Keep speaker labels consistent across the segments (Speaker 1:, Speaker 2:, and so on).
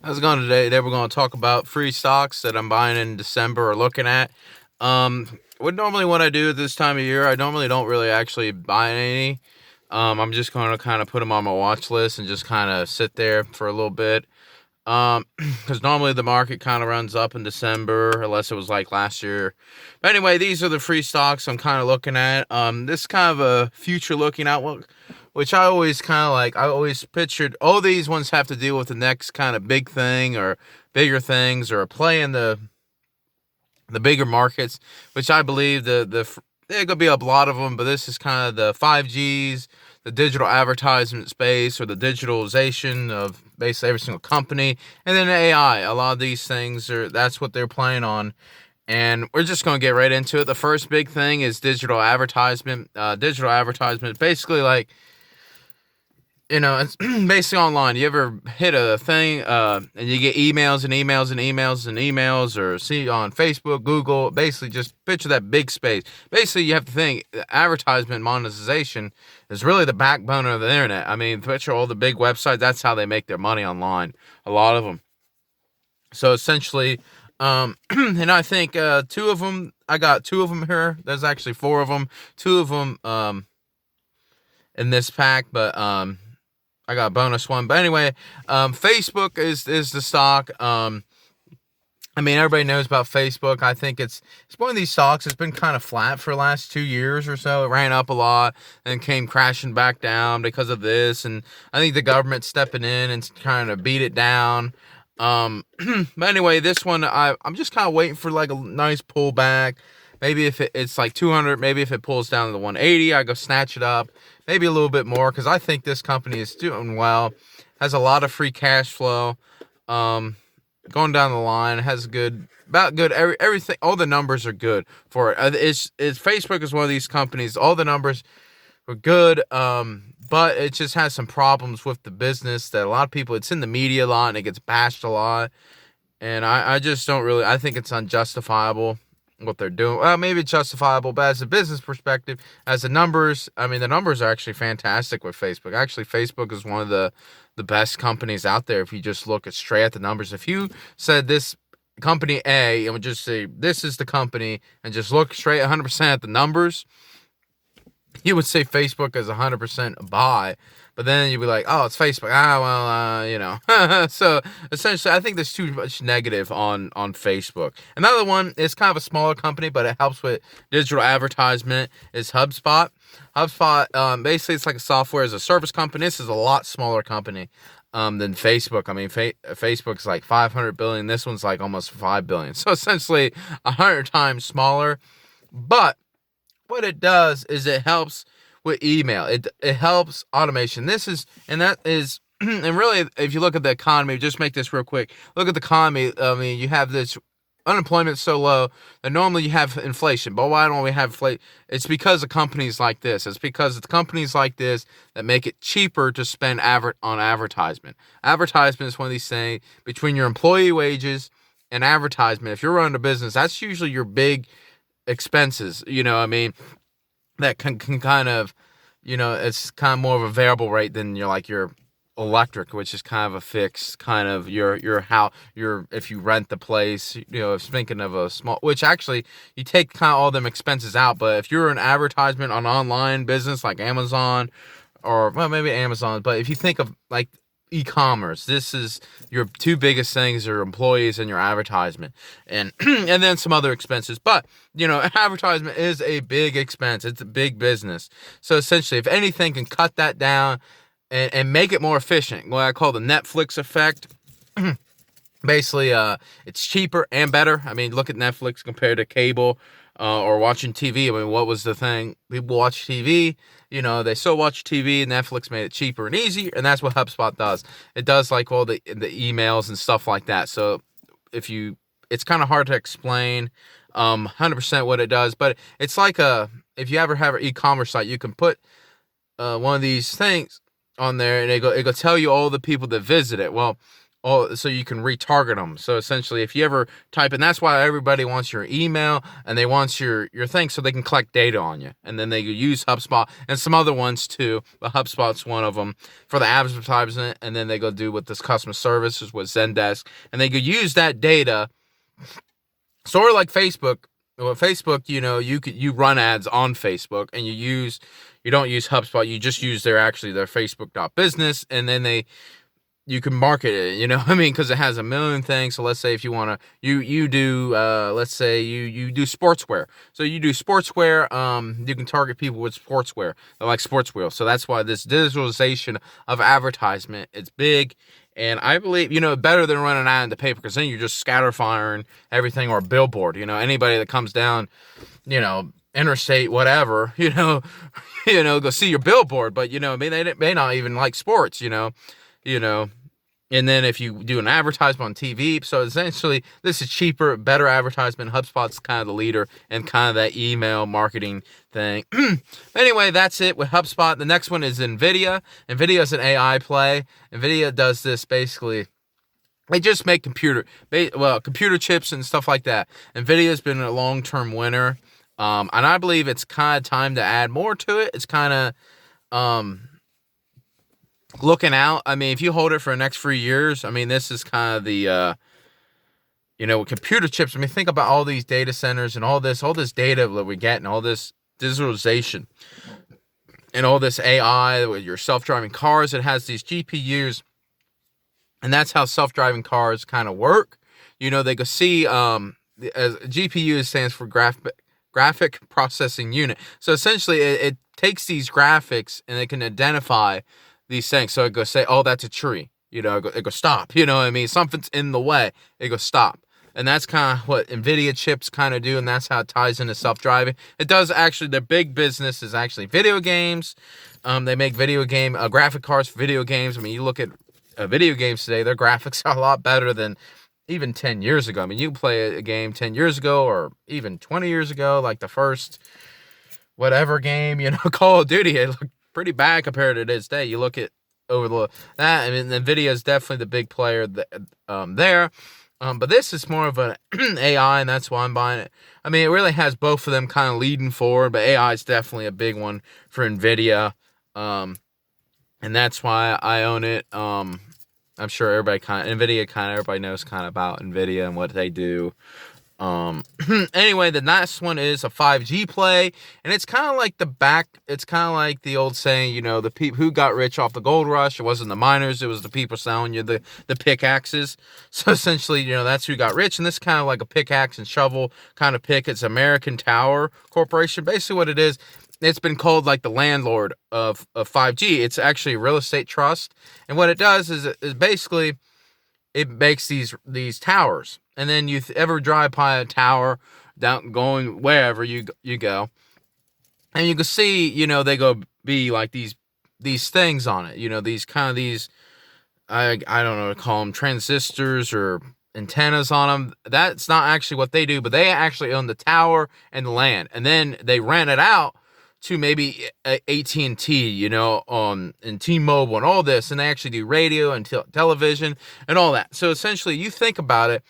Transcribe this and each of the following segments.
Speaker 1: How's it going today? Today we're going to talk about free stocks that I'm buying in December or looking at. What I do at this time of year, I normally don't really actually buy any. I'm just going to kind of put them on my watch list and just kind of sit there for a little bit. Because normally the market kind of runs up in December, unless it was like last year. But anyway, these are the free stocks I'm kind of looking at. This is kind of a future looking outlook, which I always kind of like. I always pictured all these ones have to deal with the next kind of big thing or bigger things or play in the bigger markets, which I believe there could be a lot of them, but this is kind of the 5Gs, the digital advertisement space, or the digitalization of basically every single company, and then AI. A lot of these things that's what they're playing on, and we're just going to get right into it. The first big thing is digital advertisement. Digital advertisement, basically like it's basically online. You ever hit a thing and you get emails and emails and emails and emails, or see on Facebook, Google, basically just picture that big space. Basically, you have to think advertisement monetization is really the backbone of the internet. I mean, picture all the big websites, that's how they make their money online, a lot of them. So essentially, and I think two of them, I got two of them here. There's actually four of them, two of them in this pack, but I got a bonus one. But anyway, Facebook is the stock. I mean, everybody knows about Facebook. I think it's one of these stocks that's been kind of flat for the last 2 years or so. It ran up a lot and came crashing back down because of this. And I think the government's stepping in and trying to beat it down. But anyway, this one, I'm just kind of waiting for like a nice pullback. Maybe if it's like 200, maybe if it pulls down to the 180, I go snatch it up. Maybe a little bit more, because I think this company is doing well. Has a lot of free cash flow. Going down the line, has about good everything. All the numbers are good for it. It's Facebook is one of these companies. All the numbers were good. But it just has some problems with the business that a lot of people. It's in the media a lot and it gets bashed a lot. And I just don't really. I think it's unjustifiable what they're doing. Well, maybe it's justifiable, but as a business perspective, as the numbers, I mean, the numbers are actually fantastic with Facebook. Actually, Facebook is one of the best companies out there if you just look at straight at the numbers. If you said this company A and would just say this is the company and just look straight 100% at the numbers, you would say Facebook is 100% a buy. But then you'd be like, oh, it's Facebook. So essentially, I think there's too much negative on Facebook. Another one is kind of a smaller company, but it helps with digital advertisement, is HubSpot. HubSpot, basically, it's like a software as a service company. This is a lot smaller company than Facebook. I mean, Facebook's like 500 billion. This one's like almost 5 billion. So essentially, 100 times smaller. But what it does is it helps with email. It helps automation. That is and really, if you look at the economy, just make this real quick. Look at the economy. I mean, you have this unemployment so low that normally you have inflation. But why don't we have inflation? It's because of companies like this. It's because it's companies like this that make it cheaper to spend on advertisement. Advertisement is one of these things between your employee wages and advertisement. If you're running a business, that's usually your big expenses, I mean, that can kind of, it's kind of more of a variable rate than your electric, which is kind of a fixed kind of your how your if you rent the place, if thinking of a small, which actually you take kind of all them expenses out. But if you're an advertisement on online business like Amazon, or well, maybe Amazon, but if you think of like e-commerce, this is your two biggest things: your employees and your advertisement, and and then some other expenses. But advertisement is a big expense. It's a big business. So essentially, if anything can cut that down and make it more efficient, what I call the Netflix effect. Basically, it's cheaper and better. I mean, look at Netflix compared to cable or watching TV. I mean, what was the thing? People watch TV. They still watch TV. Netflix made it cheaper and easier, and that's what HubSpot does. It does like all the emails and stuff like that. So it's kind of hard to explain 100% what it does, but it's like if you ever have an e-commerce site, you can put one of these things on there, and it go tell you all the people that visit it. Well, so you can retarget them. So essentially, if you ever type, and that's why everybody wants your email and they want your thing, so they can collect data on you, and then they use HubSpot and some other ones too. But HubSpot's one of them for the advertisement, and then they go do with this customer service with Zendesk, and they could use that data, sort of like Facebook. Well, Facebook, you run ads on Facebook, and you don't use HubSpot, you just use their Facebook.business, and then you can market it, what I mean? Because it has a million things. So let's say if you want to, you do, let's say you do sportswear. So you do sportswear, you can target people with sportswear. They like sportswear. So that's why this digitalization of advertisement, it's big. And I believe, better than running out in the paper, because then you're just scatter firing everything, or a billboard. Anybody that comes down, interstate, whatever, go see your billboard. But, I mean, they may not even like sports, and then if you do an advertisement on TV, so essentially this is cheaper, better advertisement. HubSpot's kind of the leader and kind of that email marketing thing. Anyway, that's it with HubSpot. The next one is NVIDIA. NVIDIA is an AI play. NVIDIA does this basically. They just make computer chips and stuff like that. NVIDIA's been a long-term winner. And I believe it's kind of time to add more to it. It's kind of, looking out. I mean, if you hold it for the next 3 years, I mean, this is kind of the, with computer chips. I mean, think about all these data centers and all this data that we get, and all this digitalization and all this AI with your self-driving cars. It has these GPUs, and that's how self-driving cars kind of work. They go see, as GPU stands for graphic processing unit. So essentially it takes these graphics and it can identify these things. So it goes say, oh, that's a tree. It goes stop. You know what I mean? Something's in the way. It goes stop. And that's kind of what NVIDIA chips kind of do, and that's how it ties into self-driving. It does actually, their big business is actually video games. They make video game graphic cards for video games. I mean, you look at video games today, their graphics are a lot better than even 10 years ago. I mean, you can play a game 10 years ago or even 20 years ago, like the first whatever game, Call of Duty, it looked pretty bad compared to this day. You look at that. I mean, NVIDIA is definitely the big player there. But this is more of an AI, and that's why I'm buying it. I mean, it really has both of them kind of leading forward, but AI is definitely a big one for NVIDIA. And that's why I own it. I'm sure everybody knows kind of about NVIDIA and what they do. Anyway, the next one is a 5G play, and it's kind of like the old saying, the people who got rich off the gold rush. It wasn't the miners, it was the people selling you the pickaxes. So essentially, that's who got rich, and this is kind of like a pickaxe and shovel kind of pick. It's American Tower Corporation. Basically what it is, it's been called like the landlord of 5G. It's actually a real estate trust, and what it does is basically it makes these towers. And then you ever drive by a tower down going wherever you go, and you can see, they go be like these things on it, these I don't know what to call them, transistors or antennas on them. That's not actually what they do, but they actually own the tower and the land, and then they rent it out to maybe AT&T, and T-Mobile and all this, and they actually do radio and television and all that. So essentially, you think about it.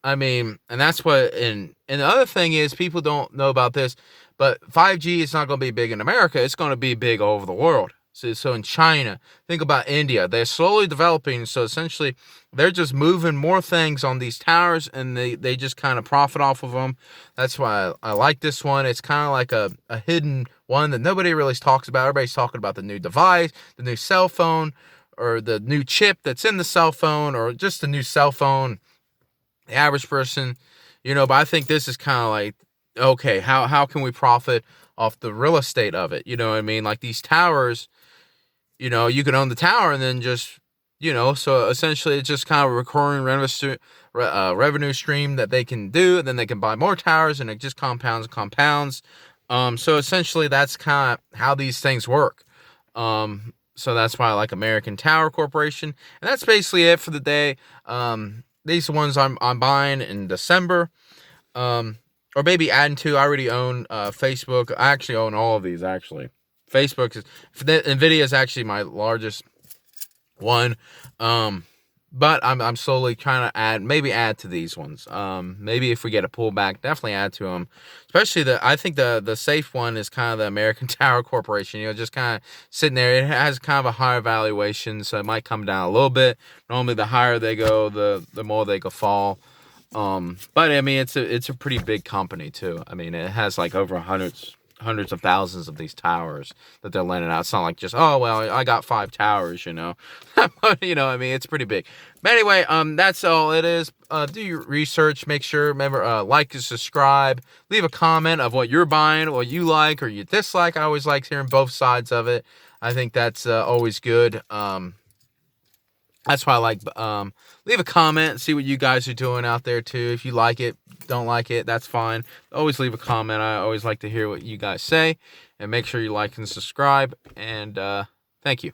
Speaker 1: I mean, and that's what, and the other thing is, people don't know about this, but 5G is not going to be big in America. It's going to be big all over the world. So in China, think about India. They're slowly developing. So essentially, they're just moving more things on these towers, and they just kind of profit off of them. That's why I like this one. It's kind of like a hidden one that nobody really talks about. Everybody's talking about the new device, the new cell phone, or the new chip that's in the cell phone, or just the new cell phone. The average person, but I think this is kind of like, okay, how can we profit off the real estate of it? You know what I mean? Like these towers, you can own the tower and then just, so essentially it's just kind of a recurring revenue stream that they can do, and then they can buy more towers, and it just compounds and compounds. So essentially that's kind of how these things work. So that's why I like American Tower Corporation, and that's basically it for the day. These are the ones I'm buying in December, or maybe adding to. I already own Facebook. I actually own all of these. Actually, NVIDIA is actually my largest one. But I'm slowly trying to add to these ones. Maybe if we get a pullback, definitely add to them. Especially I think the safe one is kind of the American Tower Corporation. Just kind of sitting there. It has kind of a higher valuation, so it might come down a little bit. Normally, the higher they go, the more they go fall. But I mean, it's a pretty big company too. I mean, it has like over hundreds of thousands of these towers that they're lending out. It's not like just, oh well, I got 5 towers, I mean, it's pretty big. But anyway, that's all it is. Do your research. Make sure, remember, like and subscribe. Leave a comment of what you're buying, what you like or you dislike. I always like hearing both sides of it. I think that's always good. That's why I like, leave a comment, see what you guys are doing out there too. If you like it, don't like it, that's fine. Always leave a comment. I always like to hear what you guys say, and make sure you like and subscribe, and thank you.